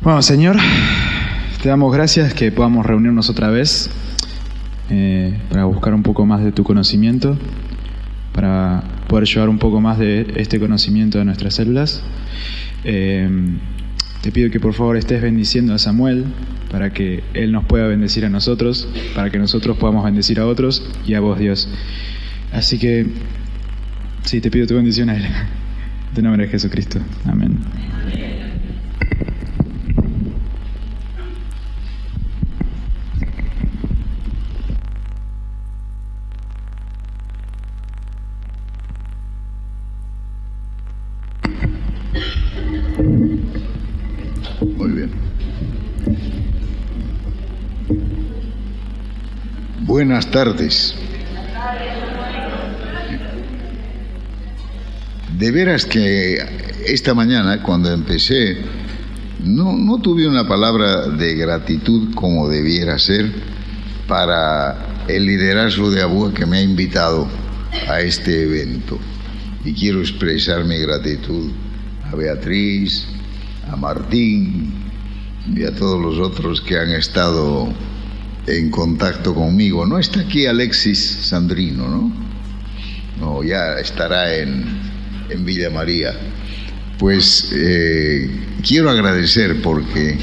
Bueno, Señor, te damos gracias que podamos reunirnos otra vez para buscar un poco más de tu conocimiento, para poder llevar un poco más de este conocimiento a nuestras células. Te pido que por favor estés bendiciendo a Samuel para que él nos pueda bendecir a nosotros, para que nosotros podamos bendecir a otros y a vos, Dios. Así que, sí, te pido tu bendición a él. En tu nombre de Jesucristo. Amén. Muy bien. Buenas tardes. De veras que esta mañana, cuando empecé, no tuve una palabra de gratitud como debiera ser para el liderazgo de ABUA que me ha invitado a este evento. Y quiero expresar mi gratitud a Beatriz, a Martín y a todos los otros que han estado en contacto conmigo. No está aquí Alexis Sandrino, ¿no? No, ya estará en Villa María. Pues quiero agradecer porque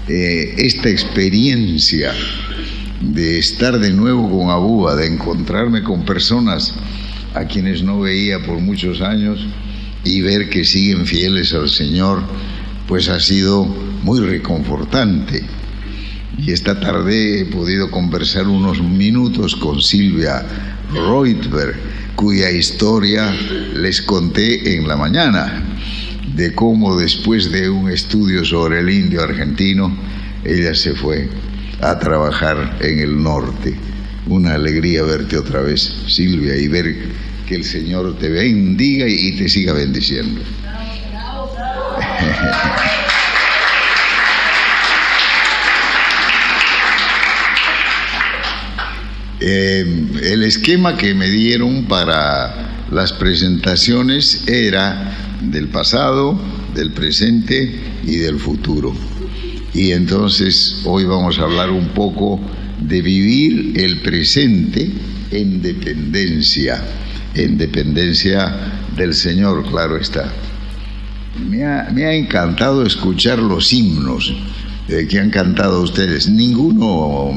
esta experiencia de estar de nuevo con ABUA, de encontrarme con personas a quienes no veía por muchos años y ver que siguen fieles al Señor, pues ha sido muy reconfortante. Y esta tarde he podido conversar unos minutos con Silvia Reutberg, cuya historia les conté en la mañana, de cómo después de un estudio sobre el indio argentino, ella se fue a trabajar en el norte. Una alegría verte otra vez, Silvia, y ver que el Señor te bendiga y te siga bendiciendo. El esquema que me dieron para las presentaciones era del pasado, del presente y del futuro. Y entonces hoy vamos a hablar un poco de vivir el presente en dependencia del Señor, claro está. Me ha encantado escuchar los himnos que han cantado ustedes. Ninguno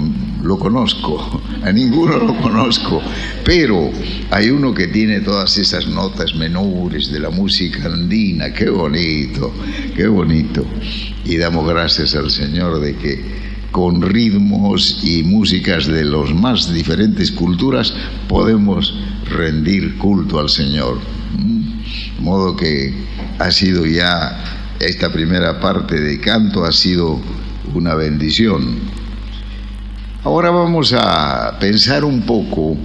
lo conozco, a ninguno lo conozco, pero hay uno que tiene todas esas notas menores de la música andina. Qué bonito, qué bonito. Y damos gracias al Señor de que con ritmos y músicas de las más diferentes culturas podemos rendir culto al Señor. De modo que ha sido ya esta primera parte de canto, ha sido una bendición. Ahora vamos a pensar un poco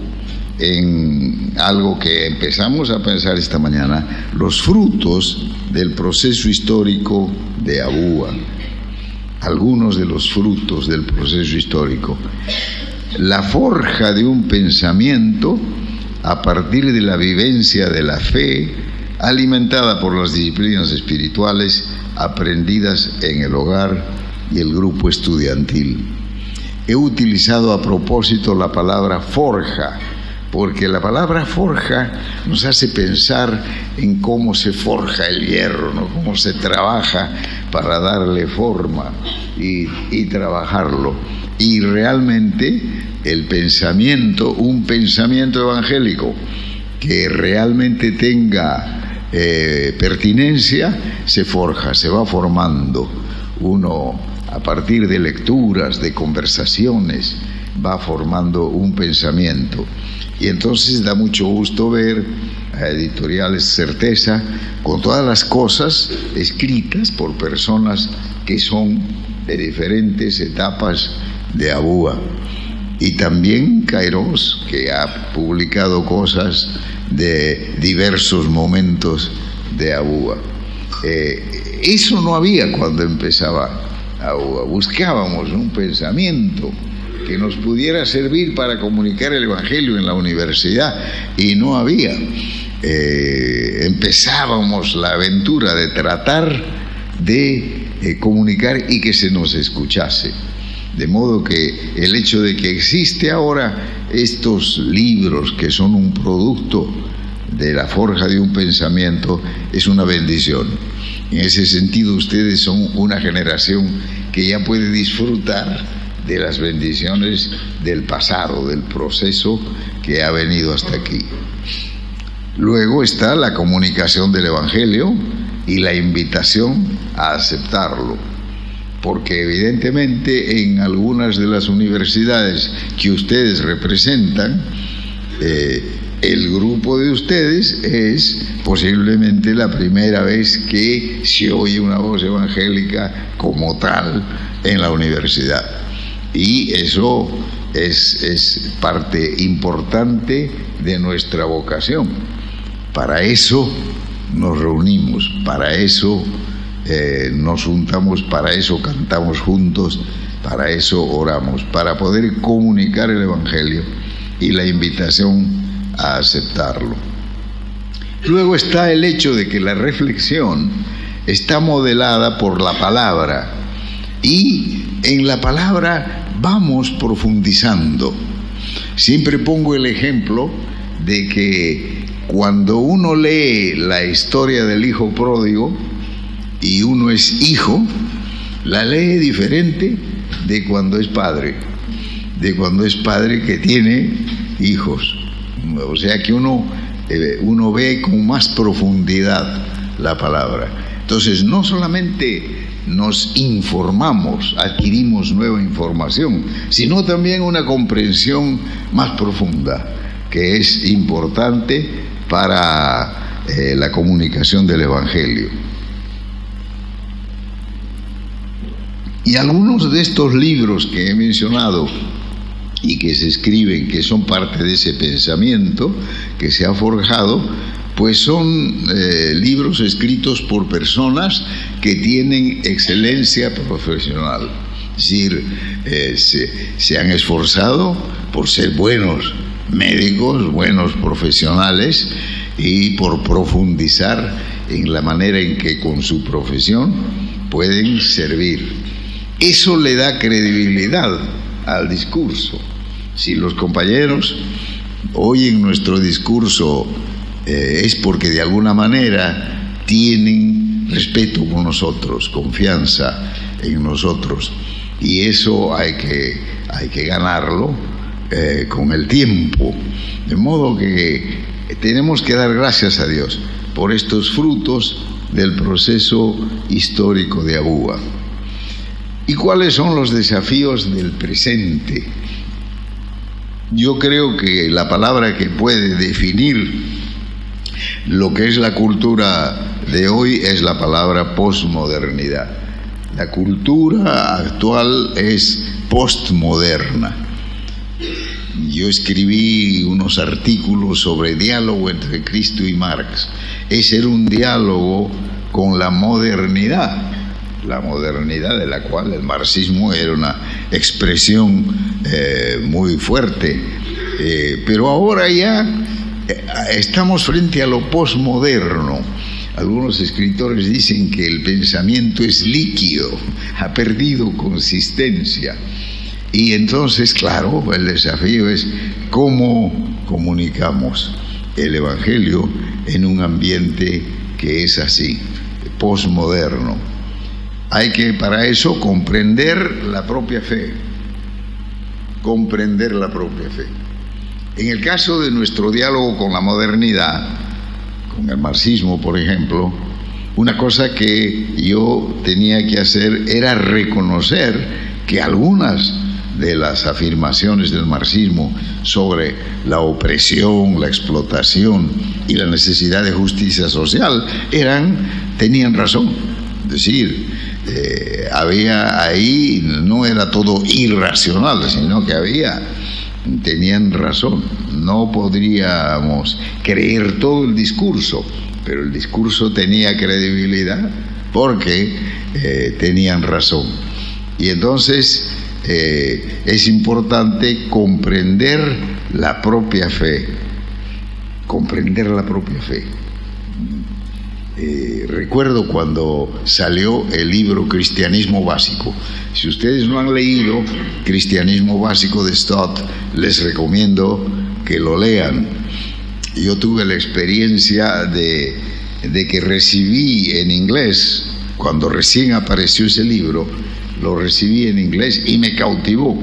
en algo que empezamos a pensar esta mañana: los frutos del proceso histórico de ABUA. Algunos de los frutos del proceso histórico. La forja de un pensamiento a partir de la vivencia de la fe, alimentada por las disciplinas espirituales aprendidas en el hogar y el grupo estudiantil. He utilizado a propósito la palabra forja, porque la palabra forja nos hace pensar en cómo se forja el hierro, ¿no? Cómo se trabaja para darle forma y trabajarlo. Y realmente el pensamiento, un pensamiento evangélico que realmente tenga pertinencia, se forja, se va formando. Uno, a partir de lecturas, de conversaciones, va formando un pensamiento. Y entonces da mucho gusto ver a Editoriales Certeza con todas las cosas escritas por personas que son de diferentes etapas de ABUA. Y también Kairos, que ha publicado cosas de diversos momentos de ABUA. Eso no había cuando empezaba ABUA. Buscábamos un pensamiento que nos pudiera servir para comunicar el Evangelio en la universidad, y no había. Empezábamos la aventura de tratar de comunicar y que se nos escuchase. De modo que el hecho de que existe ahora estos libros que son un producto de la forja de un pensamiento es una bendición. En ese sentido, ustedes son una generación que ya puede disfrutar de las bendiciones del pasado, del proceso que ha venido hasta aquí. Luego está la comunicación del Evangelio y la invitación a aceptarlo, porque evidentemente en algunas de las universidades que ustedes representan, el grupo de ustedes es posiblemente la primera vez que se oye una voz evangélica como tal en la universidad. Y eso es parte importante de nuestra vocación. Para eso nos reunimos, para eso nos juntamos, para eso cantamos juntos, para eso oramos, para poder comunicar el Evangelio y la invitación a aceptarlo. Luego está el hecho de que la reflexión está modelada por la palabra, y en la palabra vamos profundizando. Siempre pongo el ejemplo de que cuando uno lee la historia del hijo pródigo y uno es hijo, la lee diferente de cuando es padre que tiene hijos. O sea que uno ve con más profundidad la palabra. Entonces, no solamente nos informamos, adquirimos nueva información, sino también una comprensión más profunda, que es importante para la comunicación del Evangelio. Y algunos de estos libros que he mencionado y que se escriben, que son parte de ese pensamiento que se ha forjado, pues son libros escritos por personas que tienen excelencia profesional. Es decir, se han esforzado por ser buenos médicos, buenos profesionales, y por profundizar en la manera en que con su profesión pueden servir. Eso le da credibilidad al discurso. Si los compañeros oyen nuestro discurso, es porque de alguna manera tienen respeto por nosotros, confianza en nosotros, y eso hay que ganarlo con el tiempo. De modo que tenemos que dar gracias a Dios por estos frutos del proceso histórico de Abúa. ¿Y cuáles son los desafíos del presente? Yo creo que la palabra que puede definir lo que es la cultura de hoy es la palabra posmodernidad. La cultura actual es postmoderna. Yo escribí unos artículos sobre diálogo entre Cristo y Marx. Ese era un diálogo con la modernidad de la cual el marxismo era una expresión muy fuerte, pero ahora ya estamos frente a lo posmoderno. Algunos escritores dicen que el pensamiento es líquido, ha perdido consistencia, y entonces, claro, el desafío es cómo comunicamos el Evangelio en un ambiente que es así, posmoderno. Hay que para eso comprender la propia fe. En el caso de nuestro diálogo con la modernidad, con el marxismo, por ejemplo, una cosa que yo tenía que hacer era reconocer que algunas de las afirmaciones del marxismo sobre la opresión, la explotación y la necesidad de justicia social tenían razón. Es decir, había ahí, no era todo irracional, sino que tenían razón. No podríamos creer todo el discurso, pero el discurso tenía credibilidad porque tenían razón. Y entonces es importante comprender la propia fe. Recuerdo cuando salió el libro Cristianismo Básico. Si ustedes no han leído Cristianismo Básico de Stott, les recomiendo que lo lean. Yo tuve la experiencia de que recibí en inglés, cuando recién apareció ese libro, lo recibí en inglés y me cautivó.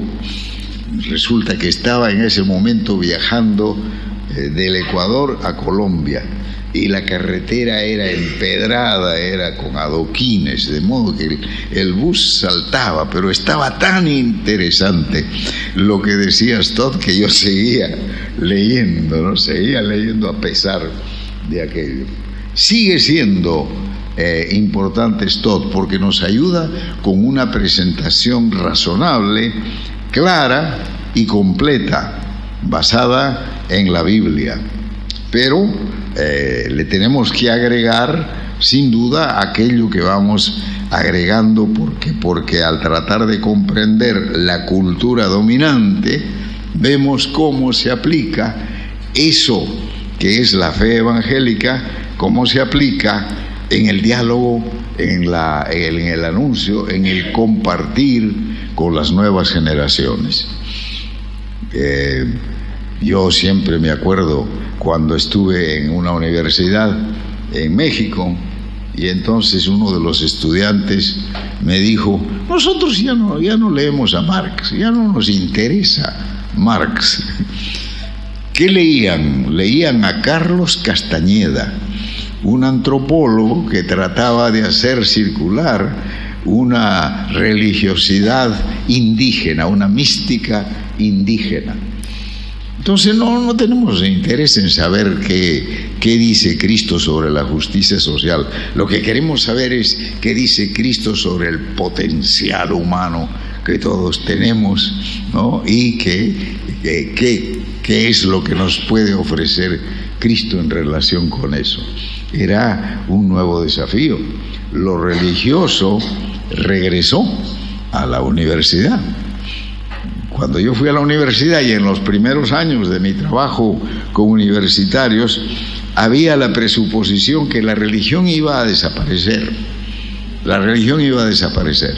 Resulta que estaba en ese momento viajando del Ecuador a Colombia, y la carretera era empedrada, era con adoquines, de modo que el bus saltaba, pero estaba tan interesante lo que decía Stott que yo seguía leyendo, ¿no? Seguía leyendo a pesar de aquello. Sigue siendo importante Stott porque nos ayuda con una presentación razonable, clara y completa, basada en la Biblia. Pero le tenemos que agregar, sin duda, aquello que vamos agregando, porque al tratar de comprender la cultura dominante, vemos cómo se aplica eso que es la fe evangélica, cómo se aplica en el diálogo, en el anuncio, en el compartir con las nuevas generaciones. Yo siempre me acuerdo cuando estuve en una universidad en México, y entonces uno de los estudiantes me dijo: nosotros ya no leemos a Marx, ya no nos interesa Marx. ¿Qué leían? Leían a Carlos Castañeda, un antropólogo que trataba de hacer circular una religiosidad indígena, una mística indígena. Entonces no tenemos interés en saber qué dice Cristo sobre la justicia social. Lo que queremos saber es qué dice Cristo sobre el potencial humano que todos tenemos, ¿no? Y qué es lo que nos puede ofrecer Cristo en relación con eso. Era un nuevo desafío. Lo religioso regresó a la universidad. Cuando yo fui a la universidad, y en los primeros años de mi trabajo con universitarios, había la presuposición que la religión iba a desaparecer. La religión iba a desaparecer.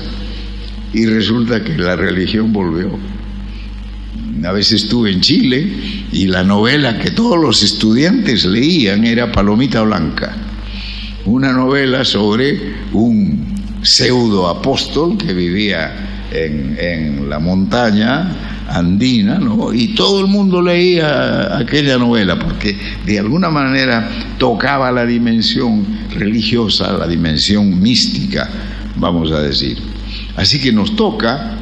Y resulta que la religión volvió. Una vez estuve en Chile y la novela que todos los estudiantes leían era Palomita Blanca, una novela sobre un pseudo apóstol que vivía en la montaña andina, ¿no? Y todo el mundo leía aquella novela porque de alguna manera tocaba la dimensión religiosa, la dimensión mística, vamos a decir. Así que nos toca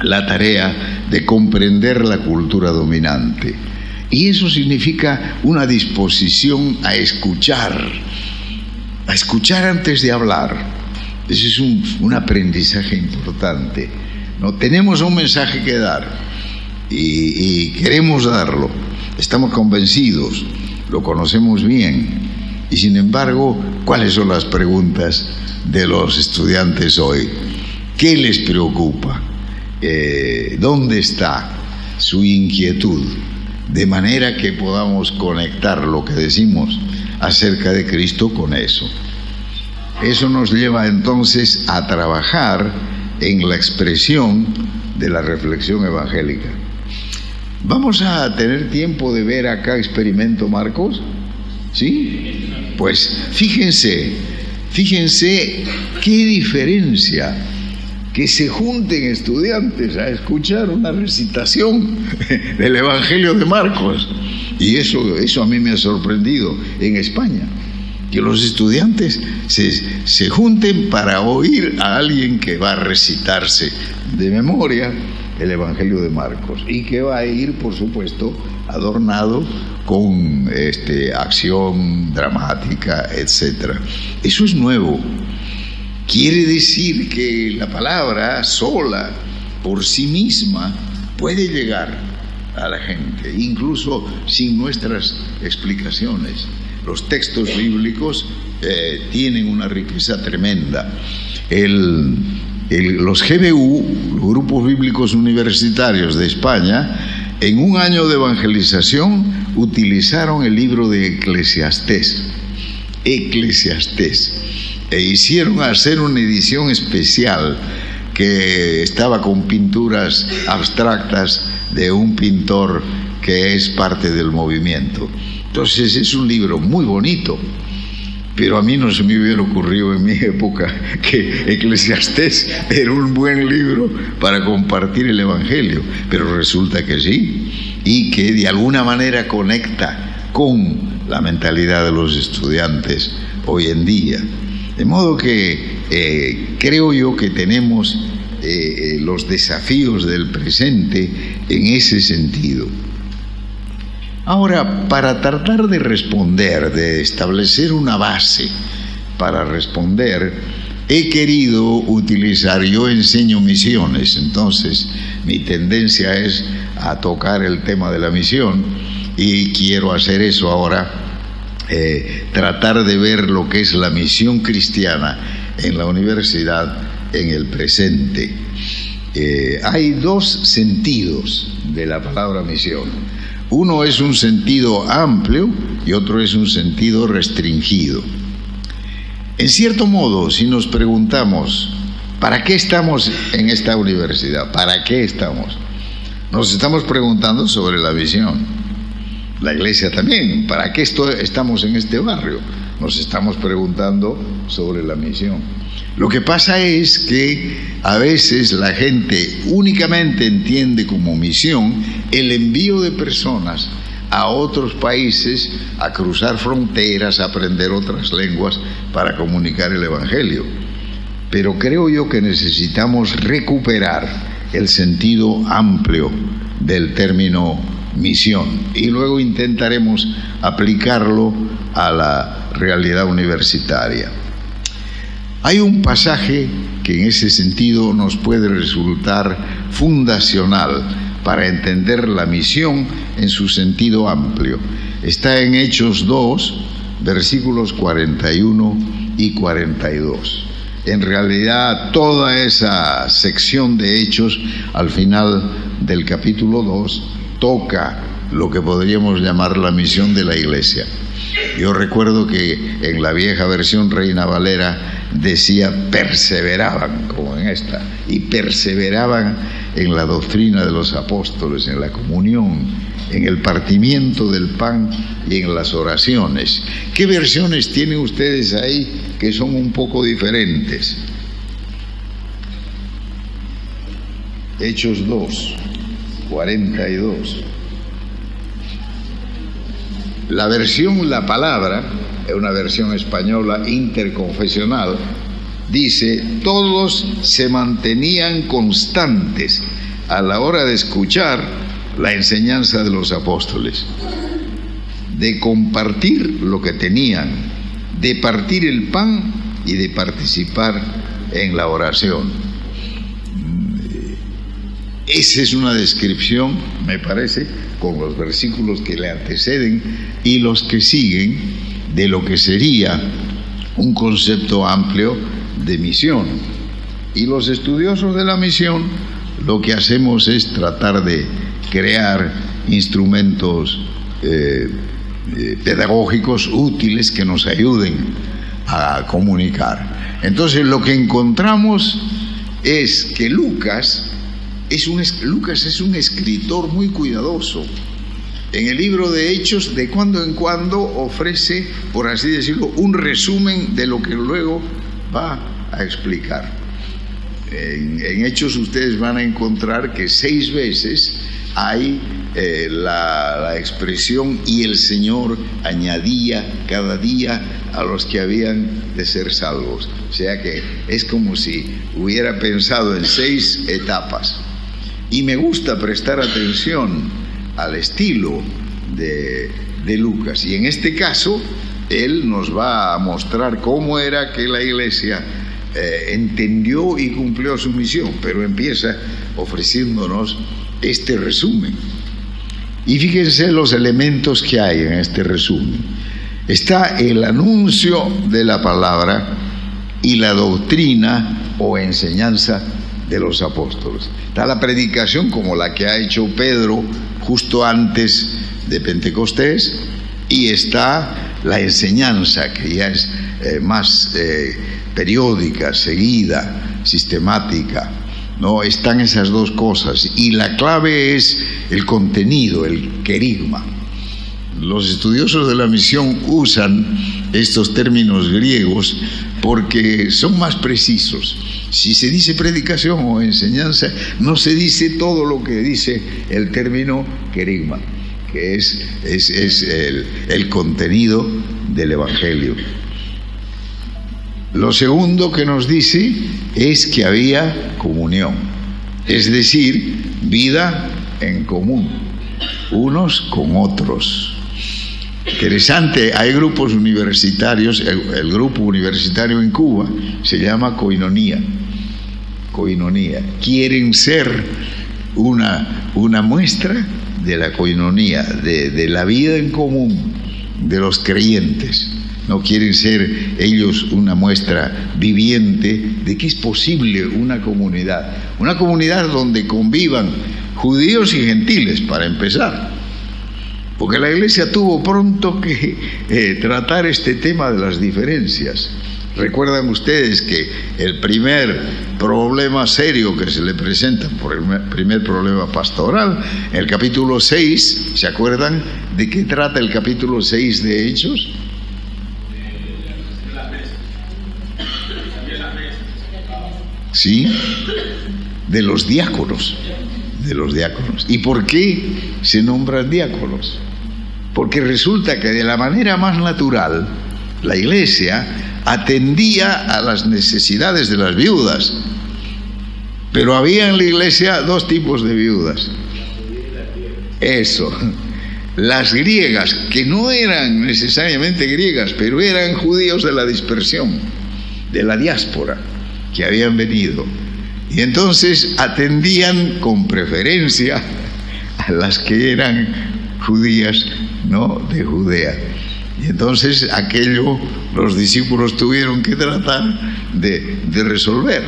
la tarea de comprender la cultura dominante, y eso significa una disposición a escuchar antes de hablar. Ese es un aprendizaje importante, ¿no? Tenemos un mensaje que dar y queremos darlo, estamos convencidos, lo conocemos bien, y sin embargo, ¿cuáles son las preguntas de los estudiantes hoy? ¿Qué les preocupa? ¿Dónde está su inquietud? De manera que podamos conectar lo que decimos acerca de Cristo con eso. Eso nos lleva entonces a trabajar en la expresión de la reflexión evangélica. ¿Vamos a tener tiempo de ver acá Experimento Marcos? ¿Sí? Pues fíjense qué diferencia que se junten estudiantes a escuchar una recitación del Evangelio de Marcos. Y eso a mí me ha sorprendido en España, que los estudiantes se junten para oír a alguien que va a recitarse de memoria el Evangelio de Marcos, y que va a ir, por supuesto, adornado con acción dramática, etc. Eso es nuevo. Quiere decir que la palabra sola, por sí misma, puede llegar a la gente, incluso sin nuestras explicaciones. Los textos bíblicos tienen una riqueza tremenda. Los GBU, los grupos bíblicos universitarios de España, en un año de evangelización utilizaron el libro de Eclesiastés. Eclesiastés. E hicieron hacer una edición especial que estaba con pinturas abstractas de un pintor que es parte del movimiento. Entonces es un libro muy bonito, pero a mí no se me hubiera ocurrido en mi época que Eclesiastés era un buen libro para compartir el Evangelio, pero resulta que sí, y que de alguna manera conecta con la mentalidad de los estudiantes hoy en día. De modo que creo yo que tenemos los desafíos del presente en ese sentido. Ahora, para tratar de responder, de establecer una base para responder, he querido utilizar, yo enseño misiones, entonces mi tendencia es a tocar el tema de la misión y quiero hacer eso ahora. Tratar de ver lo que es la misión cristiana en la universidad en el presente. Hay dos sentidos de la palabra misión. Uno es un sentido amplio y otro es un sentido restringido. En cierto modo, si nos preguntamos, ¿para qué estamos en esta universidad? ¿Para qué estamos? Nos estamos preguntando sobre la misión. La iglesia también, ¿para qué estamos en este barrio? Nos estamos preguntando sobre la misión. Lo que pasa es que a veces la gente únicamente entiende como misión el envío de personas a otros países a cruzar fronteras, a aprender otras lenguas para comunicar el Evangelio. Pero creo yo que necesitamos recuperar el sentido amplio del término misión y luego intentaremos aplicarlo a la realidad universitaria. Hay un pasaje que en ese sentido nos puede resultar fundacional para entender la misión en su sentido amplio. Está en Hechos 2, versículos 41 y 42. En realidad, toda esa sección de Hechos, al final del capítulo 2, toca lo que podríamos llamar la misión de la iglesia. Yo recuerdo que en la vieja versión Reina Valera decía perseveraban, como en esta, y perseveraban en la doctrina de los apóstoles, en la comunión, en el partimiento del pan y en las oraciones. ¿Qué versiones tienen ustedes ahí que son un poco diferentes? Hechos 2, 42. La versión La Palabra, es una versión española interconfesional, dice: todos se mantenían constantes a la hora de escuchar la enseñanza de los apóstoles, de compartir lo que tenían, de partir el pan y de participar en la oración. Esa es una descripción, me parece, con los versículos que le anteceden y los que siguen, de lo que sería un concepto amplio de misión. Y los estudiosos de la misión lo que hacemos es tratar de crear instrumentos pedagógicos útiles que nos ayuden a comunicar. Entonces lo que encontramos es que Lucas es un escritor muy cuidadoso. En el libro de Hechos, de cuando en cuando ofrece, por así decirlo, un resumen de lo que luego va a explicar. En Hechos ustedes van a encontrar que 6 veces hay la expresión "y el Señor añadía cada día a los que habían de ser salvos". O sea que es como si hubiera pensado en 6 etapas. Y me gusta prestar atención al estilo de Lucas. Y en este caso, él nos va a mostrar cómo era que la iglesia entendió y cumplió su misión, pero empieza ofreciéndonos este resumen. Y fíjense los elementos que hay en este resumen. Está el anuncio de la palabra y la doctrina o enseñanza de los apóstoles. Está la predicación como la que ha hecho Pedro justo antes de Pentecostés, y está la enseñanza, que ya es más periódica, seguida, sistemática, ¿no? Están esas dos cosas, y la clave es el contenido, el querigma. Los estudiosos de la misión usan estos términos griegos porque son más precisos. Si se dice predicación o enseñanza, no se dice todo lo que dice el término querigma, que es el contenido del Evangelio. Lo segundo que nos dice es que había comunión, es decir, vida en común, unos con otros. Interesante, hay grupos universitarios, el grupo universitario en Cuba se llama Koinonía. Quieren ser una muestra de la koinonía, de la vida en común de los creyentes. No quieren ser ellos una muestra viviente de que es posible una comunidad donde convivan judíos y gentiles, para empezar. Porque la Iglesia tuvo pronto que tratar este tema de las diferencias. Recuerdan ustedes que el primer problema serio que se le presenta, por el primer problema pastoral, en el capítulo 6, ¿se acuerdan de qué trata el capítulo 6 de Hechos? Sí, de los diáconos. ¿Y por qué se nombran diáconos? Porque resulta que de la manera más natural, la Iglesia atendía a las necesidades de las viudas. Pero había en la Iglesia dos tipos de viudas. Eso, las griegas, que no eran necesariamente griegas, pero eran judíos de la dispersión, de la diáspora, que habían venido. Y entonces atendían con preferencia a las que eran judías, ¿no?, de Judea. Y entonces aquello los discípulos tuvieron que tratar de resolver,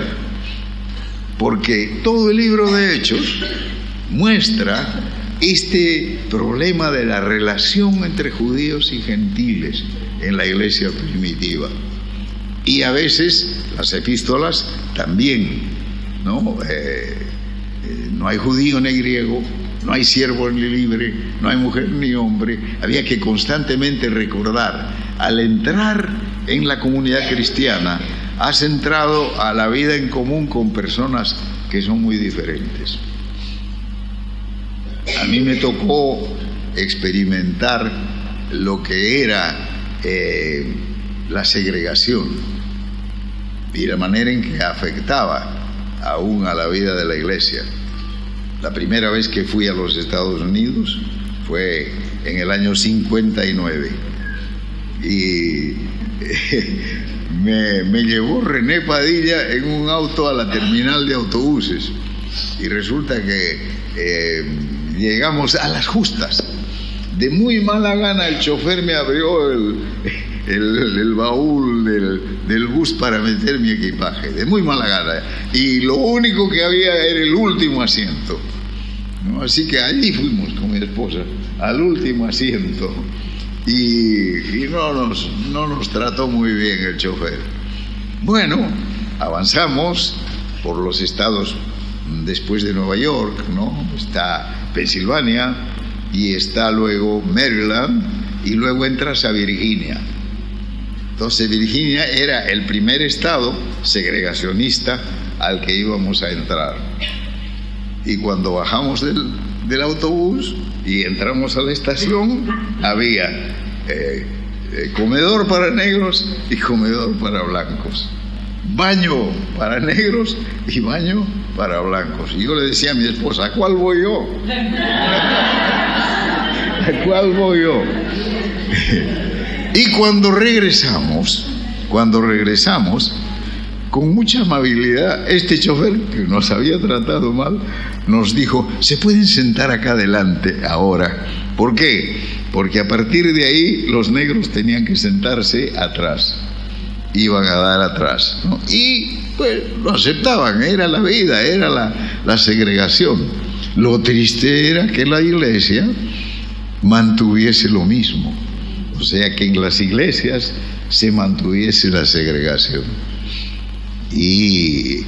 porque todo el libro de Hechos muestra este problema de la relación entre judíos y gentiles en la iglesia primitiva. Y a veces las epístolas también, ¿no? No hay judío ni griego, no hay siervo ni libre, no hay mujer ni hombre. Había que constantemente recordar, al entrar en la comunidad cristiana, has entrado a la vida en común con personas que son muy diferentes. A mí me tocó experimentar lo que era la segregación y la manera en que afectaba aún a la vida de la iglesia. La primera vez que fui a los Estados Unidos fue en el año 59 y me llevó René Padilla en un auto a la terminal de autobuses, y resulta que llegamos a las justas. De muy mala gana el chofer me abrió el baúl del bus para meter mi equipaje, de muy mala gana, y lo único que había era el último asiento, ¿no? Así que allí fuimos con mi esposa al último asiento, y no nos trató muy bien el chofer. Bueno, avanzamos por los estados después de Nueva York, ¿no? Está Pensilvania y está luego Maryland, y luego entras a Virginia. Entonces Virginia era el primer estado segregacionista al que íbamos a entrar. Y cuando bajamos del autobús y entramos a la estación, había comedor para negros y comedor para blancos, baño para negros y baño para blancos. Y yo le decía a mi esposa, ¿a cuál voy yo? ¿A cuál voy yo? Y cuando regresamos, con mucha amabilidad, este chofer, que nos había tratado mal, nos dijo, se pueden sentar acá adelante ahora. ¿Por qué? Porque a partir de ahí los negros tenían que sentarse atrás, iban a dar atrás, ¿no? Y pues lo aceptaban, era la vida, era la segregación. Lo triste era que la iglesia mantuviese lo mismo. O sea, que en las iglesias se mantuviese la segregación. Y,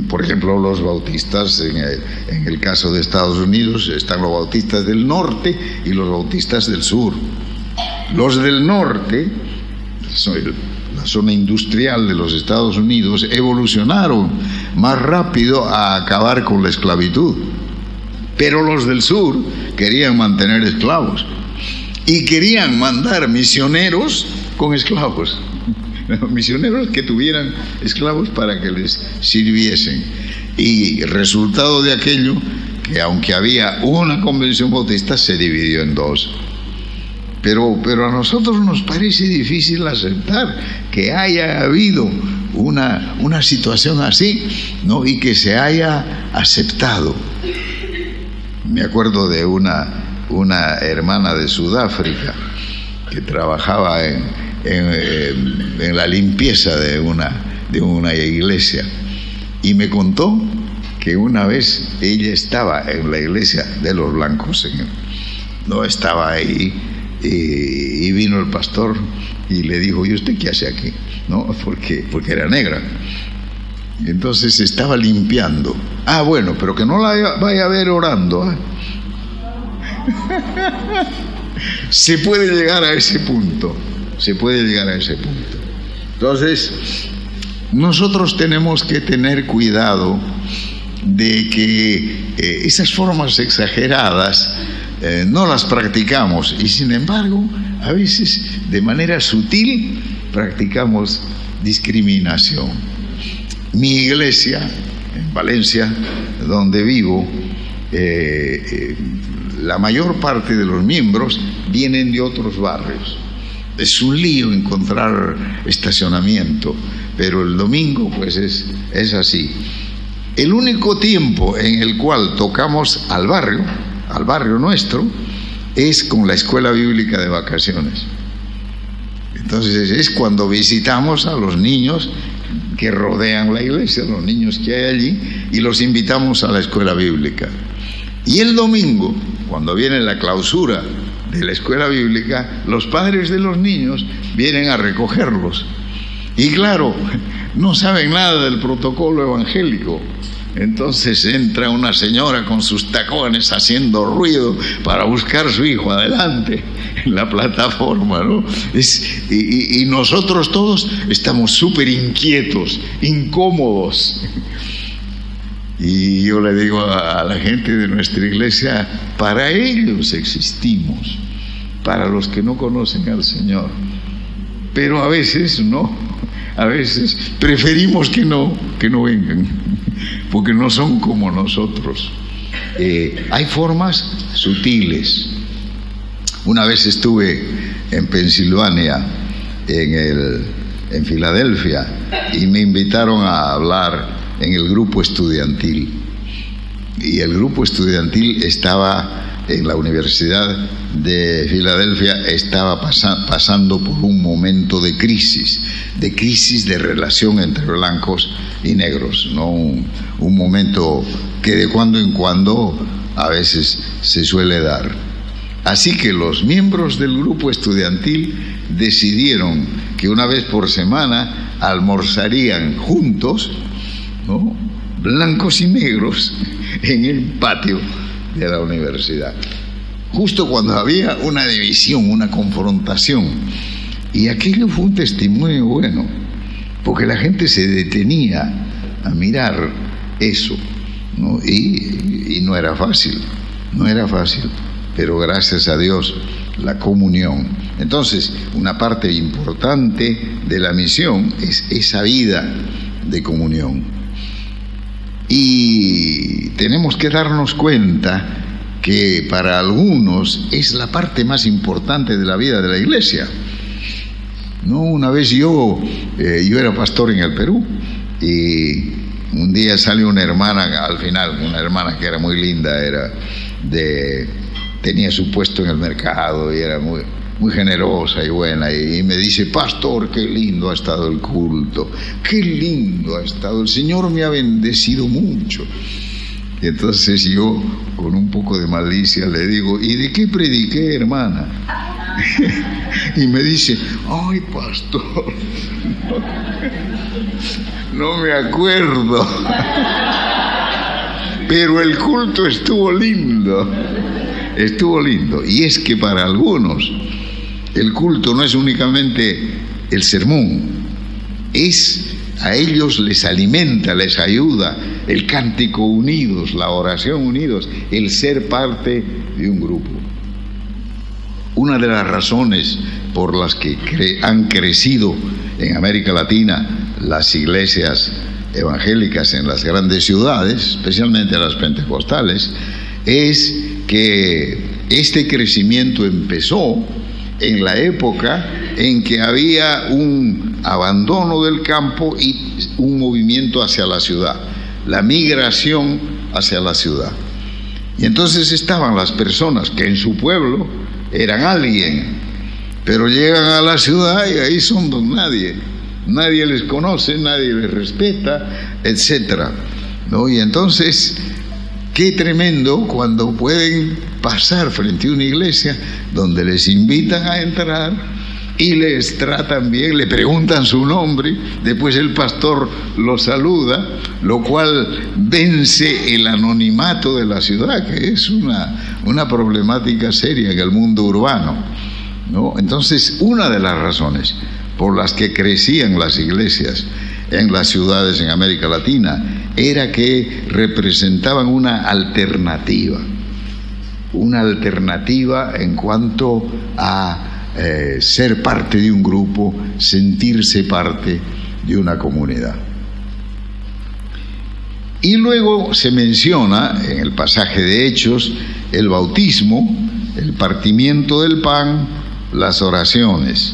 por ejemplo, los bautistas, en el caso de Estados Unidos, están los bautistas del norte y los bautistas del sur. Los del norte, la zona industrial de los Estados Unidos, evolucionaron más rápido a acabar con la esclavitud. Pero los del sur querían mantener esclavos y querían mandar misioneros con esclavos. Misioneros que tuvieran esclavos para que les sirviesen. Y el resultado de aquello, que aunque había una convención bautista, se dividió en dos. Pero a nosotros nos parece difícil aceptar que haya habido una situación así, ¿no? Y que se haya aceptado. Me acuerdo de una hermana de Sudáfrica que trabajaba en la limpieza de una iglesia, y me contó que una vez ella estaba en la iglesia de los blancos, no estaba ahí, y vino el pastor y le dijo: ¿y usted qué hace aquí? ¿No? Porque era negra. Entonces estaba limpiando. Ah, bueno, pero que no la vaya a ver orando, ¿eh? Se puede llegar a ese punto. Se puede llegar a ese punto. Entonces, nosotros tenemos que tener cuidado de que esas formas exageradas no las practicamos, y sin embargo, a veces de manera sutil practicamos discriminación. Mi iglesia, en Valencia, donde vivo, la mayor parte de los miembros vienen de otros barrios. Es un lío encontrar estacionamiento, pero el domingo pues es así. El único tiempo en el cual tocamos al barrio nuestro, es con la escuela bíblica de vacaciones. Entonces es cuando visitamos a los niños que rodean la iglesia, los niños que hay allí, y los invitamos a la escuela bíblica. Y el domingo, cuando viene la clausura de la escuela bíblica, los padres de los niños vienen a recogerlos. Y claro, no saben nada del protocolo evangélico. Entonces entra una señora con sus tacones haciendo ruido para buscar a su hijo adelante en la plataforma, ¿no? Y nosotros todos estamos súper inquietos, incómodos. Y yo le digo a la gente de nuestra iglesia: para ellos existimos, para los que no conocen al Señor. Pero a veces no, a veces preferimos que no vengan, porque no son como nosotros. Hay formas sutiles. Una vez estuve en Pensilvania, en Filadelfia, y me invitaron a hablar en el grupo estudiantil. Y el grupo estudiantil estaba en la Universidad de Filadelfia, estaba pasando por un momento de crisis de relación entre blancos y negros, ¿no? Un momento que de cuando en cuando a veces se suele dar. Así que los miembros del grupo estudiantil decidieron que una vez por semana almorzarían juntos, ¿no?, blancos y negros, en el patio de la universidad, justo cuando había una división, una confrontación. Y aquello fue un testimonio bueno, porque la gente se detenía a mirar eso, ¿no? Y no era fácil, pero gracias a Dios, la comunión. Entonces, una parte importante de la misión es esa vida de comunión. Y tenemos que darnos cuenta que para algunos es la parte más importante de la vida de la iglesia. No, una vez yo era pastor en el Perú, y un día salió una hermana al final, una hermana que era muy linda, tenía su puesto en el mercado y era muy generosa y buena, y me dice: pastor, qué lindo ha estado el culto, qué lindo ha estado, el Señor me ha bendecido mucho. Y entonces yo, con un poco de malicia, le digo: ¿y de qué prediqué, hermana? Y me dice, ay, pastor, no me acuerdo. Pero el culto estuvo lindo. Y es que para algunos el culto no es únicamente el sermón, a ellos les alimenta, les ayuda el cántico unidos, la oración unidos, el ser parte de un grupo. Una de las razones por las que han crecido en América Latina las iglesias evangélicas en las grandes ciudades, especialmente las pentecostales, es que este crecimiento empezó en la época en que había un abandono del campo y un movimiento hacia la ciudad, la migración hacia la ciudad. Y entonces estaban las personas que en su pueblo eran alguien, pero llegan a la ciudad y ahí son don nadie. Nadie les conoce, nadie les respeta, etcétera, ¿no? Y entonces, qué tremendo cuando pueden pasar frente a una iglesia donde les invitan a entrar y les tratan bien, le preguntan su nombre, después el pastor los saluda, lo cual vence el anonimato de la ciudad, que es una problemática seria en el mundo urbano, ¿no? Entonces, una de las razones por las que crecían las iglesias en las ciudades en América Latina era que representaban una alternativa en cuanto a ser parte de un grupo, sentirse parte de una comunidad. Y luego se menciona en el pasaje de Hechos el bautismo, el partimiento del pan, las oraciones,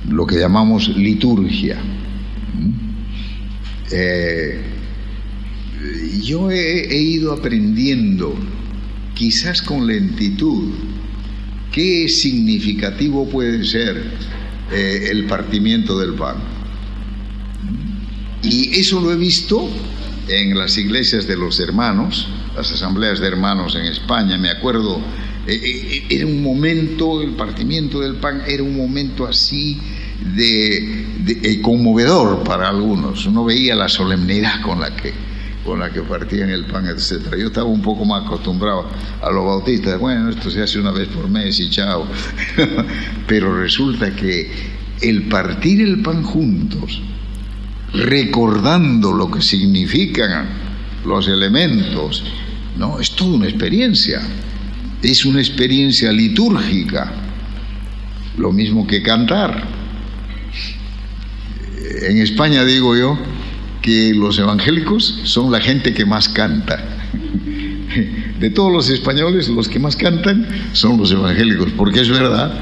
lo que llamamos liturgia. Yo he ido aprendiendo, quizás con lentitud, qué significativo puede ser el partimiento del pan. Y eso lo he visto en las iglesias de los hermanos, las asambleas de hermanos en España. Me acuerdo, era un momento, el partimiento del pan era un momento así de conmovedor para algunos. Uno veía la solemnidad con la que partían el pan, etcétera. Yo estaba un poco más acostumbrado a los bautistas. Bueno, esto se hace una vez por mes y chao. Pero resulta que el partir el pan juntos, recordando lo que significan los elementos, ¿no? Es toda una experiencia. Es una experiencia litúrgica, lo mismo que cantar. En España digo yo que los evangélicos son la gente que más canta. De todos los españoles, los que más cantan son los evangélicos, porque es verdad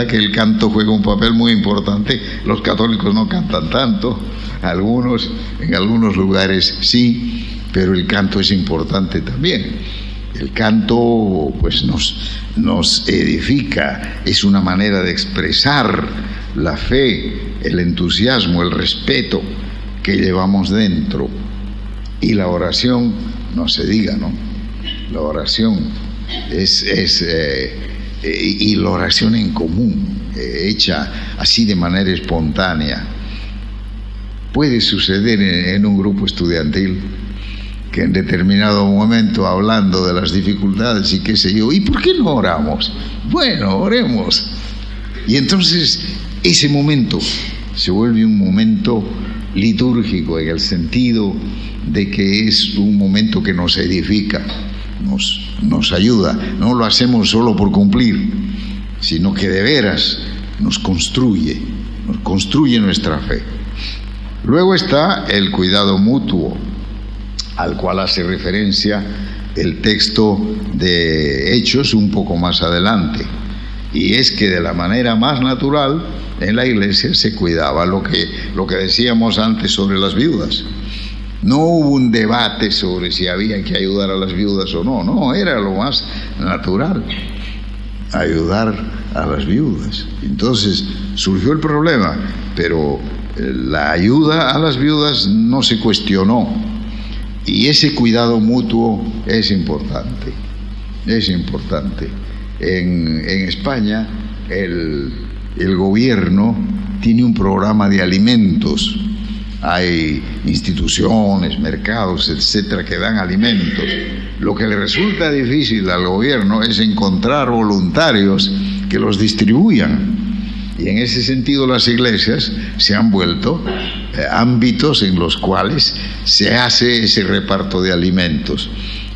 que el canto juega un papel muy importante. Los católicos no cantan tanto, en algunos lugares sí, pero el canto es importante también. El canto pues nos edifica, es una manera de expresar la fe, el entusiasmo, el respeto que llevamos dentro. Y la oración, no se diga, ¿no? La oración y la oración en común, hecha así de manera espontánea. Puede suceder en un grupo estudiantil que en determinado momento, hablando de las dificultades y qué sé yo, ¿y por qué no oramos? Bueno, oremos. Y entonces ese momento se vuelve un momento litúrgico, en el sentido de que es un momento que nos edifica, nos ayuda. No lo hacemos solo por cumplir, sino que de veras nos construye nuestra fe. Luego está el cuidado mutuo, al cual hace referencia el texto de Hechos un poco más adelante. Y es que de la manera más natural en la iglesia se cuidaba lo que decíamos antes sobre las viudas. No hubo un debate sobre si había que ayudar a las viudas o no, era lo más natural, ayudar a las viudas. Entonces surgió el problema, pero la ayuda a las viudas no se cuestionó, y ese cuidado mutuo es importante. En España el gobierno tiene un programa de alimentos. Hay instituciones, mercados, etcétera, que dan alimentos. Lo que le resulta difícil al gobierno es encontrar voluntarios que los distribuyan. Y en ese sentido las iglesias se han vuelto ámbitos en los cuales se hace ese reparto de alimentos.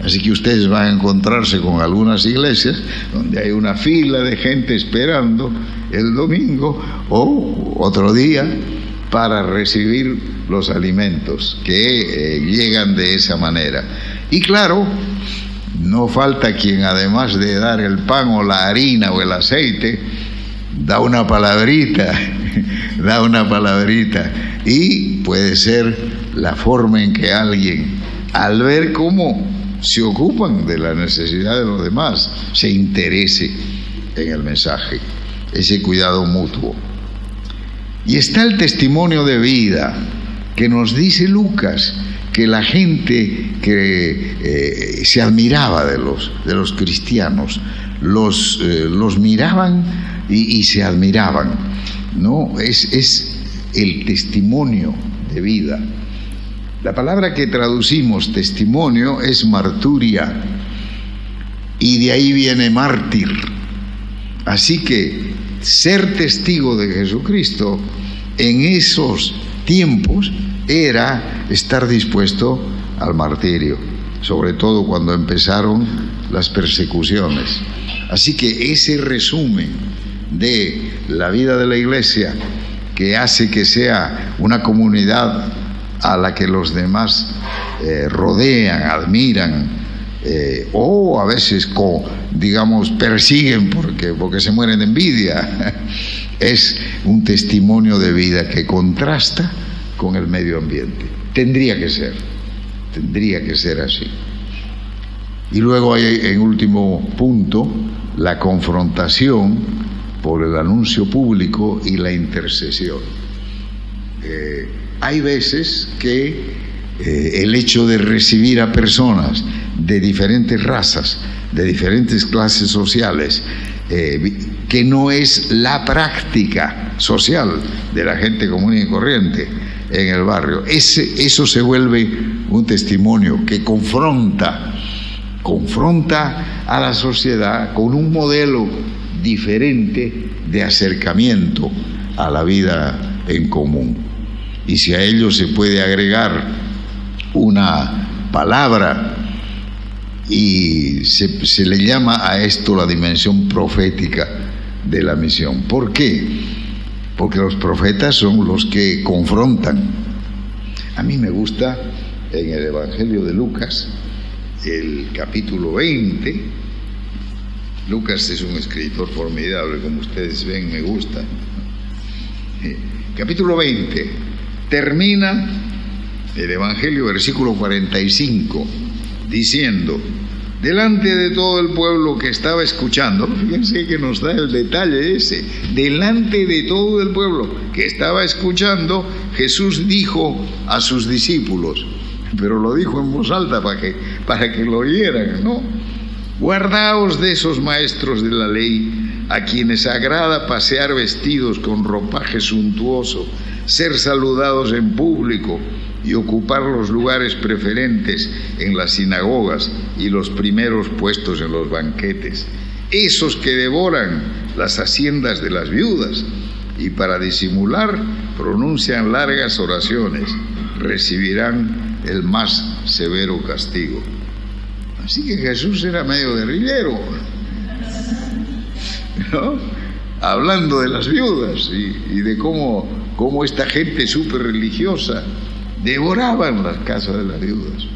Así que ustedes van a encontrarse con algunas iglesias donde hay una fila de gente esperando el domingo o otro día para recibir los alimentos que llegan de esa manera. Y claro, no falta quien, además de dar el pan o la harina o el aceite, da una palabrita, y puede ser la forma en que alguien, al ver cómo se ocupan de la necesidad de los demás, se interese en el mensaje, ese cuidado mutuo. Y está el testimonio de vida que nos dice Lucas, que la gente que se admiraba de los cristianos, los miraban y se admiraban, ¿no? Es el testimonio de vida. La palabra que traducimos testimonio es marturia, y de ahí viene mártir. Así que ser testigo de Jesucristo en esos tiempos era estar dispuesto al martirio, sobre todo cuando empezaron las persecuciones. Así que ese resumen de la vida de la iglesia, que hace que sea una comunidad a la que los demás rodean, admiran, o a veces persiguen porque se mueren de envidia, es un testimonio de vida que contrasta con el medio ambiente. Tendría que ser así. Y luego hay, en último punto, la confrontación por el anuncio público y la intercesión. Hay veces que el hecho de recibir a personas de diferentes razas, de diferentes clases sociales, que no es la práctica social de la gente común y corriente en el barrio, eso se vuelve un testimonio que confronta a la sociedad con un modelo diferente de acercamiento a la vida en común. Y si a ello se puede agregar una palabra, y se le llama a esto la dimensión profética de la misión. ¿Por qué? Porque los profetas son los que confrontan. A mí me gusta en el Evangelio de Lucas, el capítulo 20. Lucas es un escritor formidable, como ustedes ven, me gusta. Capítulo 20, termina el Evangelio, versículo 45, diciendo: delante de todo el pueblo que estaba escuchando, fíjense que nos da el detalle ese, delante de todo el pueblo que estaba escuchando, Jesús dijo a sus discípulos, pero lo dijo en voz alta para que lo oyeran, ¿no? Guardaos de esos maestros de la ley, a quienes agrada pasear vestidos con ropaje suntuoso, ser saludados en público y ocupar los lugares preferentes en las sinagogas y los primeros puestos en los banquetes. Esos que devoran las haciendas de las viudas y para disimular pronuncian largas oraciones, recibirán el más severo castigo. Así que Jesús era medio guerrillero, ¿no? Hablando de las viudas y de cómo esta gente súper religiosa devoraban las casas de las viudas.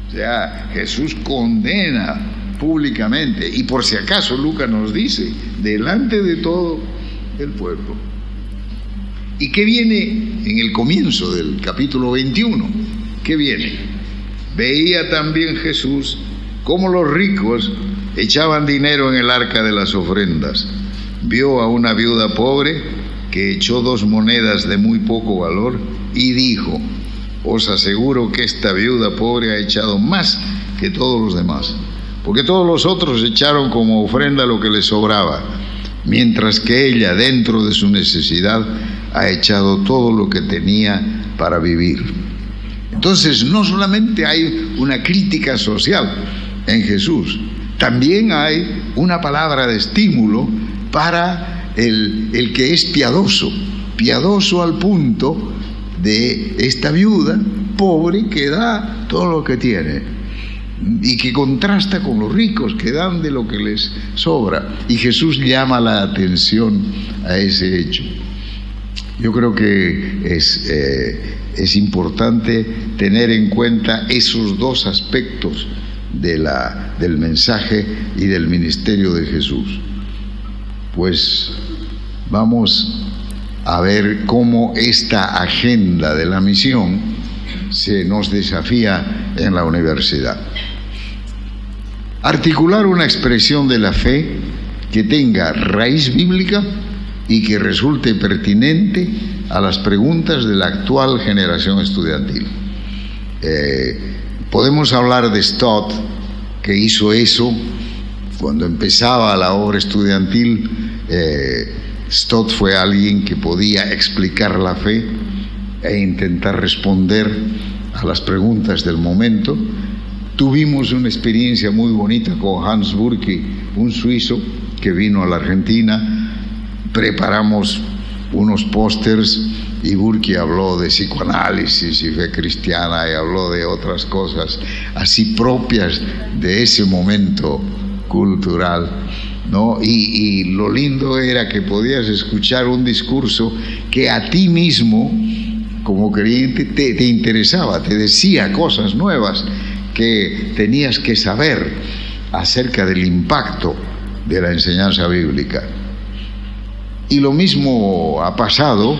O sea, Jesús condena públicamente, y por si acaso Lucas nos dice, delante de todo el pueblo. ¿Y qué viene en el comienzo del capítulo 21? ¿Qué viene? Veía también Jesús cómo los ricos echaban dinero en el arca de las ofrendas. Vio a una viuda pobre que echó 2 monedas de muy poco valor y dijo: os aseguro que esta viuda pobre ha echado más que todos los demás, porque todos los otros echaron como ofrenda lo que les sobraba, mientras que ella, dentro de su necesidad, ha echado todo lo que tenía para vivir. Entonces, no solamente hay una crítica social en Jesús, también hay una palabra de estímulo para el que es piadoso al punto de esta viuda pobre que da todo lo que tiene y que contrasta con los ricos que dan de lo que les sobra. Y Jesús llama la atención a ese hecho. Yo creo que es importante tener en cuenta esos dos aspectos del mensaje y del ministerio de Jesús. Pues vamos a ver cómo esta agenda de la misión se nos desafía en la universidad. Articular una expresión de la fe que tenga raíz bíblica y que resulte pertinente a las preguntas de la actual generación estudiantil. Podemos hablar de Stott, que hizo eso cuando empezaba la obra estudiantil. Stott fue alguien que podía explicar la fe e intentar responder a las preguntas del momento. Tuvimos una experiencia muy bonita con Hans Burki, un suizo que vino a la Argentina. Preparamos unos pósters y Burki habló de psicoanálisis y fe cristiana y habló de otras cosas así propias de ese momento cultural, ¿no? Y lo lindo era que podías escuchar un discurso que a ti mismo, como creyente, te interesaba, te decía cosas nuevas que tenías que saber acerca del impacto de la enseñanza bíblica. Y lo mismo ha pasado,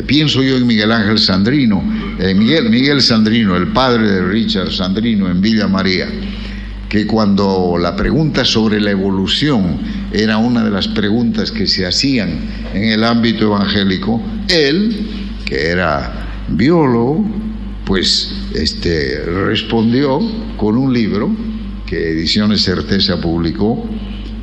pienso yo en Miguel Ángel Sandrino, Miguel Sandrino, el padre de Richard Sandrino en Villa María, que cuando la pregunta sobre la evolución era una de las preguntas que se hacían en el ámbito evangélico, él, que era biólogo, pues respondió con un libro que Ediciones Certeza publicó,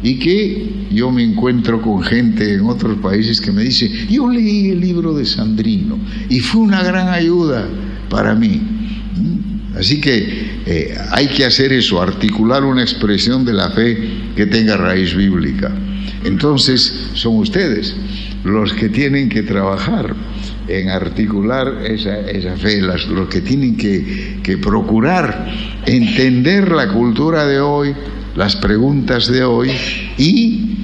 y que yo me encuentro con gente en otros países que me dice: yo leí el libro de Sandrino y fue una gran ayuda para mí. Así que hay que hacer eso, articular una expresión de la fe que tenga raíz bíblica. Entonces son ustedes los que tienen que trabajar en articular esa fe, los que tienen que procurar entender la cultura de hoy, las preguntas de hoy, y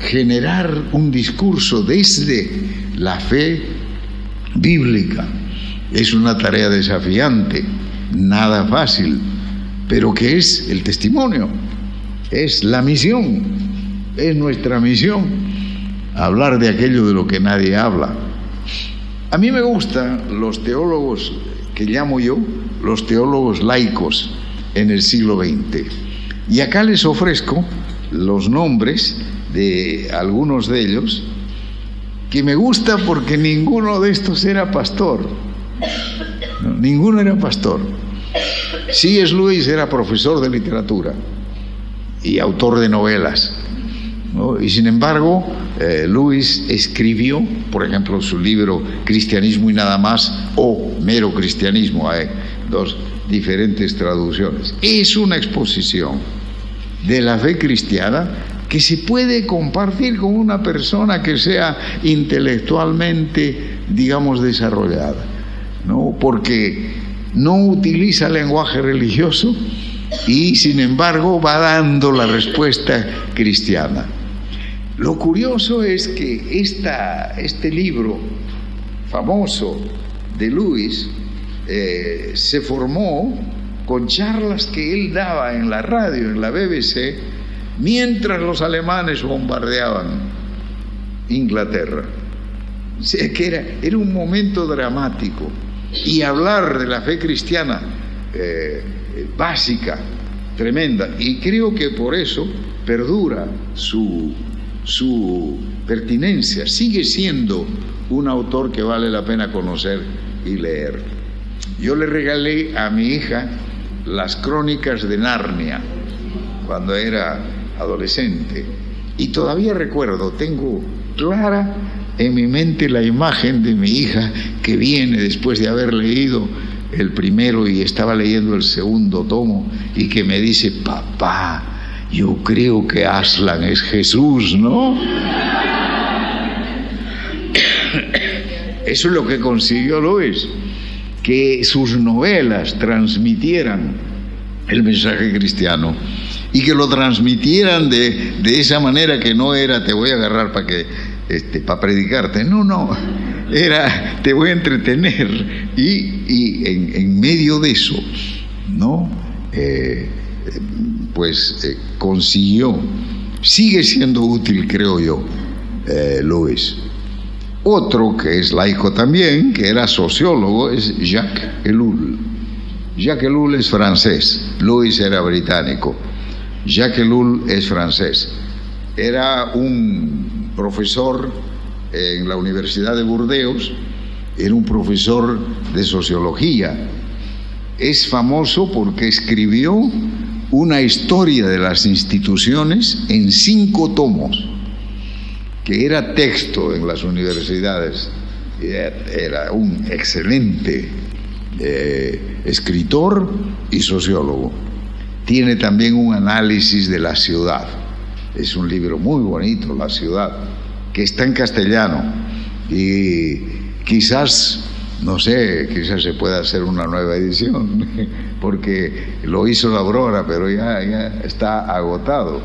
generar un discurso desde la fe bíblica. Es una tarea desafiante, nada fácil, pero que es el testimonio, es la misión, es nuestra misión, hablar de aquello de lo que nadie habla. A mí me gustan los teólogos que llamo yo los teólogos laicos en el siglo XX. Y acá les ofrezco los nombres de algunos de ellos, que me gusta porque ninguno de estos era pastor. No, ninguno era pastor. C.S. Lewis era profesor de literatura y autor de novelas, ¿no? Y sin embargo, Lewis escribió, por ejemplo, su libro Cristianismo y nada más, o Mero Cristianismo. Hay dos diferentes traducciones. Es una exposición de la fe cristiana que se puede compartir con una persona que sea intelectualmente, digamos, desarrollada, ¿no? Porque no utiliza lenguaje religioso y sin embargo va dando la respuesta cristiana. Lo curioso es que este libro famoso de Lewis se formó con charlas que él daba en la radio, en la BBC, mientras los alemanes bombardeaban Inglaterra. O sea que era un momento dramático. Y hablar de la fe cristiana básica, tremenda, y creo que por eso perdura su pertinencia, sigue siendo un autor que vale la pena conocer y leer. Yo le regalé a mi hija las Crónicas de Narnia, cuando era adolescente. Y todavía recuerdo, tengo clara en mi mente la imagen de mi hija que viene después de haber leído el primero y estaba leyendo el segundo tomo y que me dice: papá, yo creo que Aslan es Jesús, ¿no? Eso es lo que consiguió Lewis, que sus novelas transmitieran el mensaje cristiano y que lo transmitieran de esa manera que no era te voy a agarrar para predicarte, no, era te voy a entretener y en medio de eso, ¿no? Consiguió, sigue siendo útil, creo yo, Lewis. Otro que es laico también, que era sociólogo, es Jacques Ellul. Jacques Ellul es francés, Lewis era británico. Jacques Ellul es francés. Era un profesor en la Universidad de Burdeos, era un profesor de sociología. Es famoso porque escribió una historia de las instituciones en 5 tomos, que era texto en las universidades. Era un excelente escritor y sociólogo. Tiene también un análisis de la ciudad. Es un libro muy bonito, La ciudad, que está en castellano. Y quizás, no sé, quizás se pueda hacer una nueva edición, porque lo hizo la Aurora, pero ya está agotado.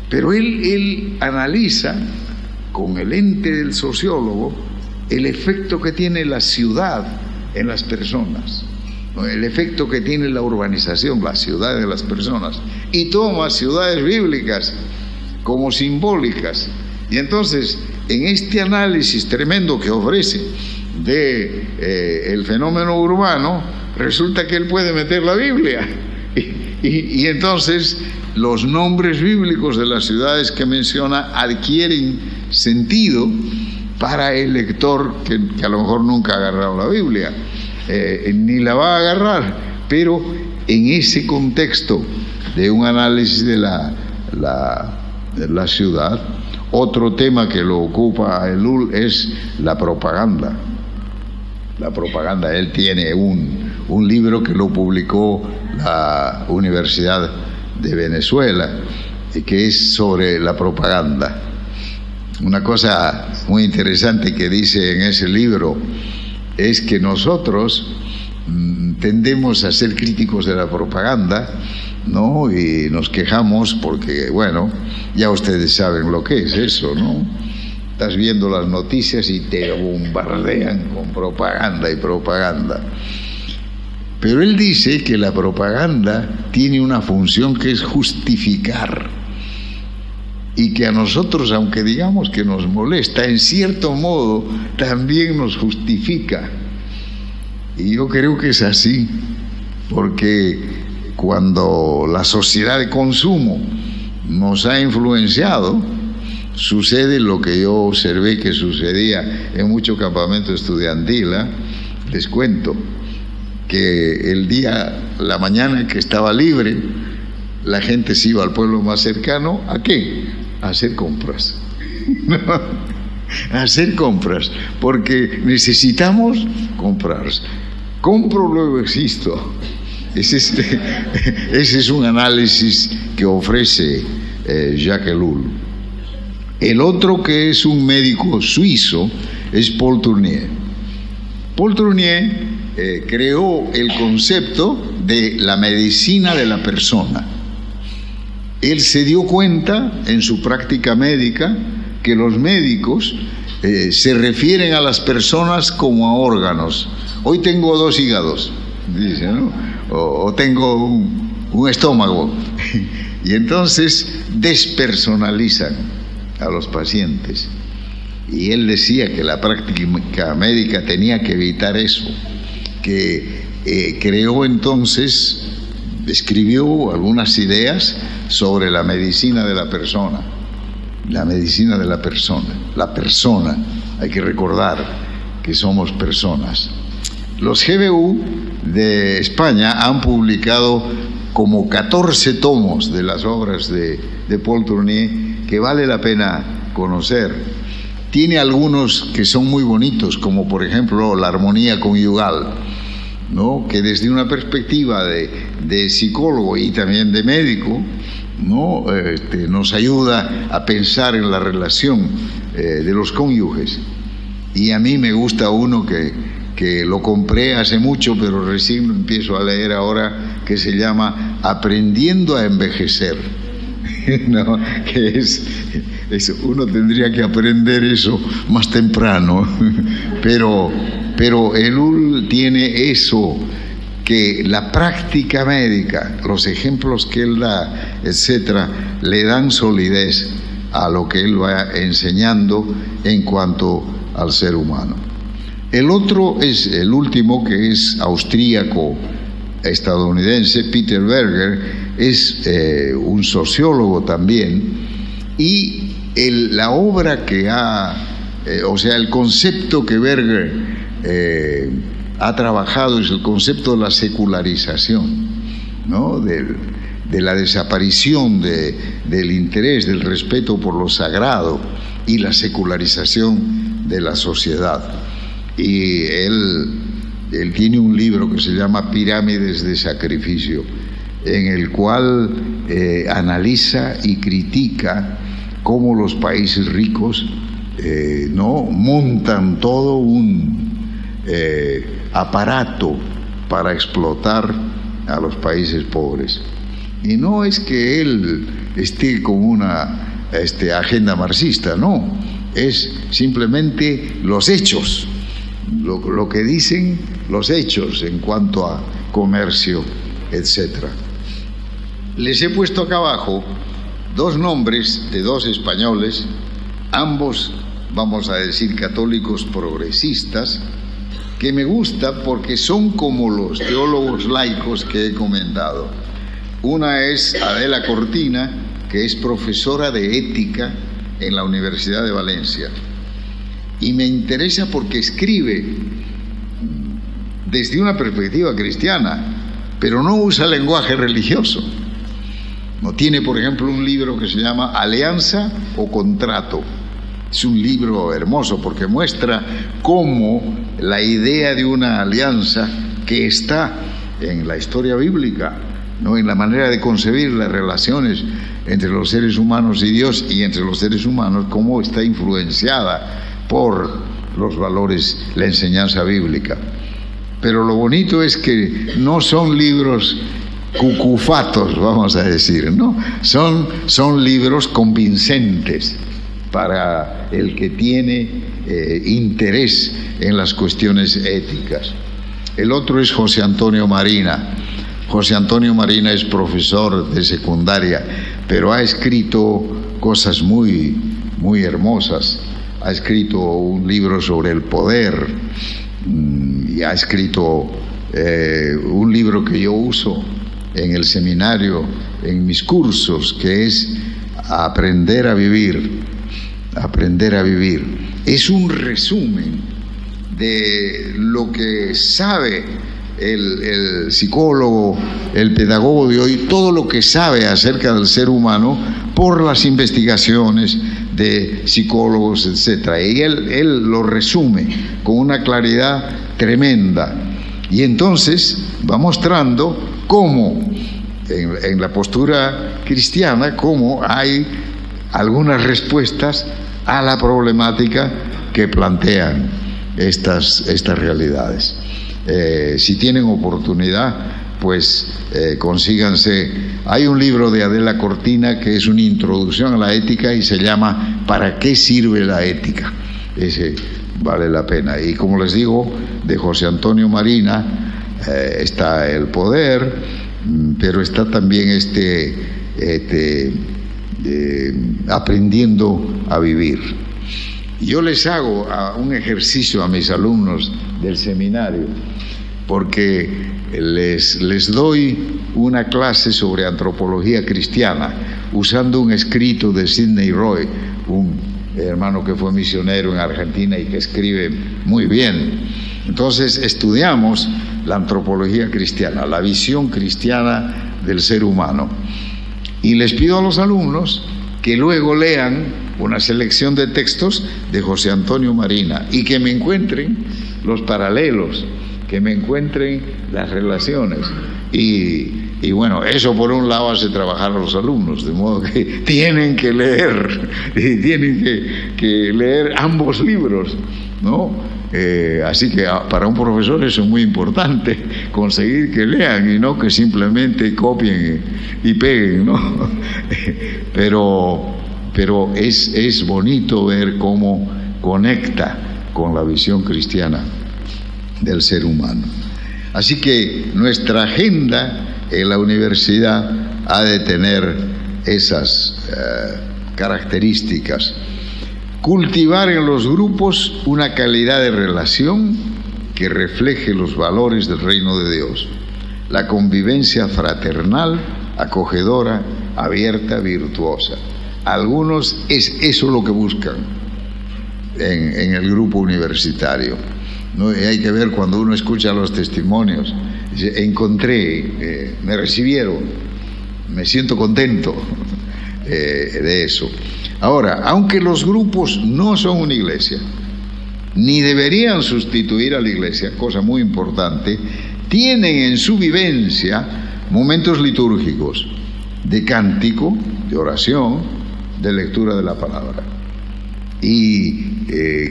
Pero él analiza con el ente del sociólogo el efecto que tiene la ciudad en las personas, el efecto que tiene la urbanización, la ciudad de las personas, y toma ciudades bíblicas como simbólicas. Y entonces, en este análisis tremendo que ofrece de el fenómeno urbano, resulta que él puede meter la Biblia. Y entonces los nombres bíblicos de las ciudades que menciona adquieren sentido para el lector que a lo mejor nunca ha agarrado la Biblia, ni la va a agarrar, pero en ese contexto de un análisis de la ciudad. Otro tema que lo ocupa a Ellul es la propaganda. La propaganda, él tiene un libro que lo publicó la Universidad de Venezuela, que es sobre la propaganda. Una cosa muy interesante que dice en ese libro es que nosotros tendemos a ser críticos de la propaganda, ¿no? Y nos quejamos porque, bueno, ya ustedes saben lo que es eso, ¿no? Estás viendo las noticias y te bombardean con propaganda y propaganda. Pero él dice que la propaganda tiene una función que es justificar, y que a nosotros, aunque digamos que nos molesta, en cierto modo también nos justifica. Y yo creo que es así, porque cuando la sociedad de consumo nos ha influenciado, sucede lo que yo observé que sucedía en mucho campamento estudiantil. Les cuento que la mañana que estaba libre, la gente se iba al pueblo más cercano. ¿A qué? A hacer compras. A hacer compras, porque necesitamos comprar. Compro, luego existo. Ese es un análisis que ofrece Jacques Ellul. El otro, que es un médico suizo, es Paul Tournier. Paul Tournier creó el concepto de la medicina de la persona. Él se dio cuenta en su práctica médica que los médicos se refieren a las personas como a órganos. Hoy tengo 2 hígados, dice, ¿no? O tengo un estómago. Y entonces despersonalizan a los pacientes. Y él decía que la práctica médica tenía que evitar eso, que creó entonces, escribió algunas ideas sobre la medicina de la persona. La medicina de la persona. La persona, hay que recordar que somos personas. Los GBU de España han publicado como 14 tomos de las obras de Paul Tournier que vale la pena conocer. Tiene algunos que son muy bonitos, como por ejemplo la armonía conyugal, ¿no? Que desde una perspectiva de psicólogo y también de médico, ¿no? Nos ayuda a pensar en la relación de los cónyuges. Y a mí me gusta uno que lo compré hace mucho, pero recién lo empiezo a leer ahora, que se llama Aprendiendo a envejecer. No, que es uno tendría que aprender eso más temprano, pero él tiene eso, que la práctica médica, los ejemplos que él da, etcétera, le dan solidez a lo que él va enseñando en cuanto al ser humano. El otro es el último, que es austríaco estadounidense, Peter Berger. Es un sociólogo también, y la obra que el concepto que Berger ha trabajado es el concepto de la secularización, ¿no? De la desaparición del interés, del respeto por lo sagrado y la secularización de la sociedad. Y él tiene un libro que se llama Pirámides de Sacrificio, en el cual analiza y critica cómo los países ricos no montan todo un aparato para explotar a los países pobres. Y no es que él esté con una agenda marxista, no, es simplemente los hechos, lo que dicen los hechos en cuanto a comercio, etcétera. Les he puesto acá abajo dos nombres de dos españoles, ambos, vamos a decir, católicos progresistas, que me gusta porque son como los teólogos laicos que he comentado. Una es Adela Cortina, que es profesora de ética en la Universidad de Valencia, y me interesa porque escribe desde una perspectiva cristiana, pero no usa lenguaje religioso. No tiene, por ejemplo, un libro que se llama Alianza o Contrato. Es un libro hermoso porque muestra cómo la idea de una alianza que está en la historia bíblica, ¿no? En la manera de concebir las relaciones entre los seres humanos y Dios, y entre los seres humanos, cómo está influenciada por los valores, la enseñanza bíblica. Pero lo bonito es que no son libros cucufatos, vamos a decir, ¿no? Son libros convincentes para el que tiene interés en las cuestiones éticas. El otro es José Antonio Marina. José Antonio Marina es profesor de secundaria, pero ha escrito cosas muy, muy hermosas. Ha escrito un libro sobre el poder, y ha escrito un libro que yo uso en el seminario, en mis cursos, que es Aprender a Vivir. Aprender a Vivir. Es un resumen de lo que sabe el psicólogo, el pedagogo de hoy, todo lo que sabe acerca del ser humano por las investigaciones de psicólogos, etcétera. Y él lo resume con una claridad tremenda. Y entonces va mostrando cómo en la postura cristiana, cómo hay algunas respuestas a la problemática que plantean estas realidades. Si tienen oportunidad, pues consíganse. Hay un libro de Adela Cortina que es una introducción a la ética y se llama ¿Para qué sirve la ética? Ese vale la pena. Y como les digo, de José Antonio Marina está El Poder, pero está también Aprendiendo a Vivir. Yo les hago un ejercicio a mis alumnos del seminario, porque les doy una clase sobre antropología cristiana usando un escrito de Sidney Roy, un hermano que fue misionero en Argentina y que escribe muy bien. Entonces estudiamos la antropología cristiana, la visión cristiana del ser humano. Y les pido a los alumnos que luego lean una selección de textos de José Antonio Marina y que me encuentren los paralelos, que me encuentren las relaciones. Y bueno, eso por un lado hace trabajar a los alumnos, de modo que tienen que leer, y tienen que leer ambos libros, ¿no? Así que para un profesor eso es muy importante, conseguir que lean y no que simplemente copien y peguen, ¿no? Pero es bonito ver cómo conecta con la visión cristiana del ser humano. Así que nuestra agenda en la universidad ha de tener esas características. Cultivar en los grupos una calidad de relación que refleje los valores del reino de Dios, la convivencia fraternal, acogedora, abierta, virtuosa. Algunos es eso lo que buscan en el grupo universitario, ¿no? Y hay que ver cuando uno escucha los testimonios, encontré, me recibieron, me siento contento de eso. Ahora, aunque los grupos no son una iglesia, ni deberían sustituir a la iglesia, cosa muy importante, tienen en su vivencia momentos litúrgicos de cántico, de oración, de lectura de la palabra. Y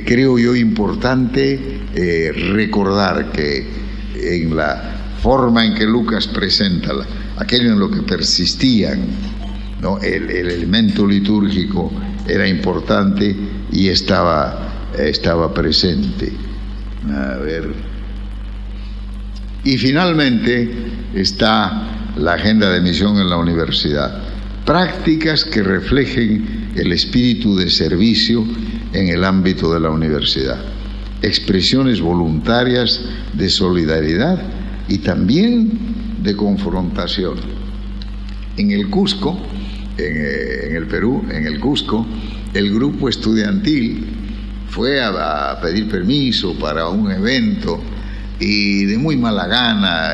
creo yo importante recordar que en la forma en que Lucas presenta aquello en lo que persistían, ¿no? El elemento litúrgico era importante y estaba presente. A ver. Y finalmente está la agenda de misión en la universidad. Prácticas que reflejen el espíritu de servicio en el ámbito de la universidad. Expresiones voluntarias de solidaridad y también de confrontación. En el Cusco, en el Perú, en el Cusco, el grupo estudiantil fue a pedir permiso para un evento y de muy mala gana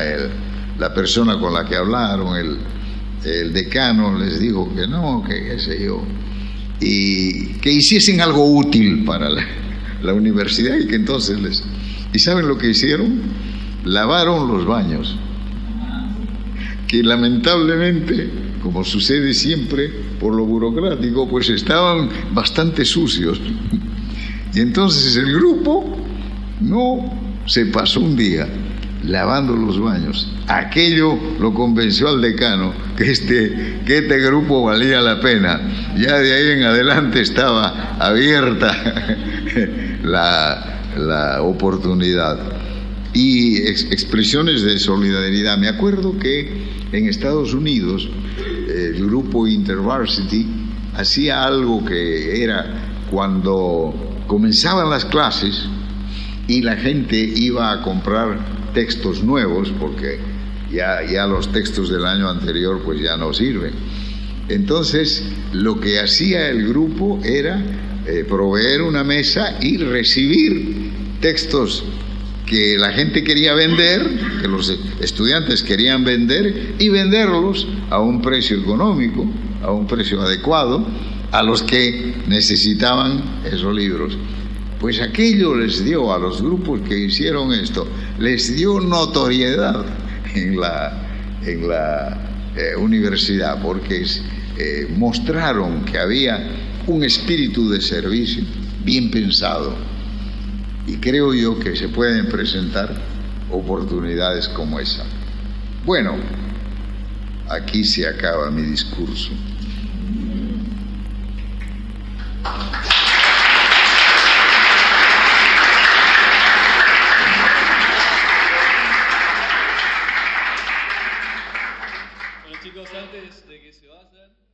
la persona con la que hablaron, el decano les dijo que no, que qué sé yo, y que hiciesen algo útil para la universidad y que entonces ¿y saben lo que hicieron? Lavaron los baños, que lamentablemente, como sucede siempre por lo burocrático, pues estaban bastante sucios. Y entonces el grupo no se pasó un día lavando los baños. Aquello lo convenció al decano que este grupo valía la pena. Ya de ahí en adelante estaba abierta la oportunidad. Y expresiones de solidaridad. Me acuerdo que en Estados Unidos el grupo InterVarsity hacía algo que era cuando comenzaban las clases y la gente iba a comprar textos nuevos, porque ya los textos del año anterior pues ya no sirven. Entonces lo que hacía el grupo era proveer una mesa y recibir textos que la gente quería vender, que los estudiantes querían vender, y venderlos a un precio económico, a un precio adecuado, a los que necesitaban esos libros. Pues aquello les dio a los grupos que hicieron esto, les dio notoriedad en la universidad, porque mostraron que había un espíritu de servicio bien pensado. Y creo yo que se pueden presentar oportunidades como esa. Bueno, aquí se acaba mi discurso. Bueno, chicos, antes de que se vayan...